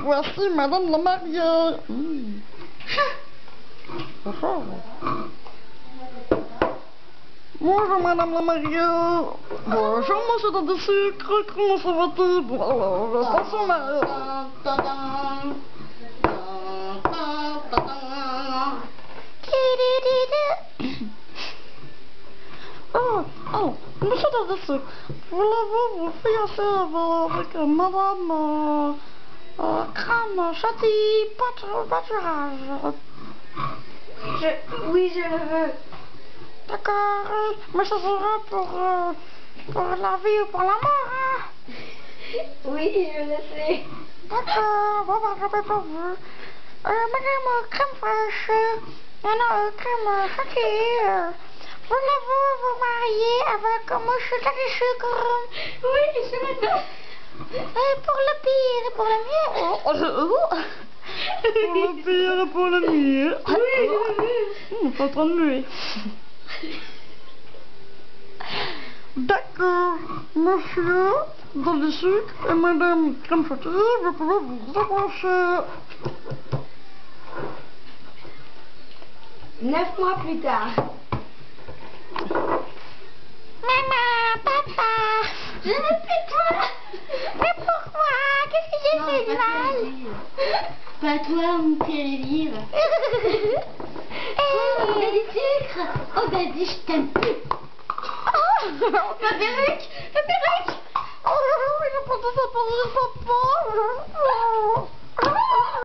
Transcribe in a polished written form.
voici Madame la mariée. Bonjour Madame la mariée. Bonjour monsieur dans du sucre, comment ça va-t-il? Bon alors, attention mariée. Oh, monsieur dans du sucre, voulez-vous vous fiancer avec Madame Crème Châtie Pâturage? Oui, je le veux. D'accord, mais ça sera pour la vie ou pour la mort, hein? Oui, je le sais. D'accord, bon, bah, je vais pour vous. Madame Crème Fraîche, Crème Châtie, voulez-vous vous marier avec Monsieur Daddy Sucre? Oui, je le veux. Pour le pire et pour le mieux. Pour le pire et pour le mieux. Oui, Pas trop de muet. D'accord, monsieur dans le sucre et madame Crème Châtie, vous pouvez vous approcher. 9 mois plus tard. Maman, papa. Je ne sais toi. Mais pourquoi? Qu'est-ce que j'ai fait de mal? Pas toi, mon petit livre. Oh, Daddy Sucre. Oh, Daddy, je t'aime plus. Ma perruque. Ma perruque. Oh, il a pas de ça pour le papa.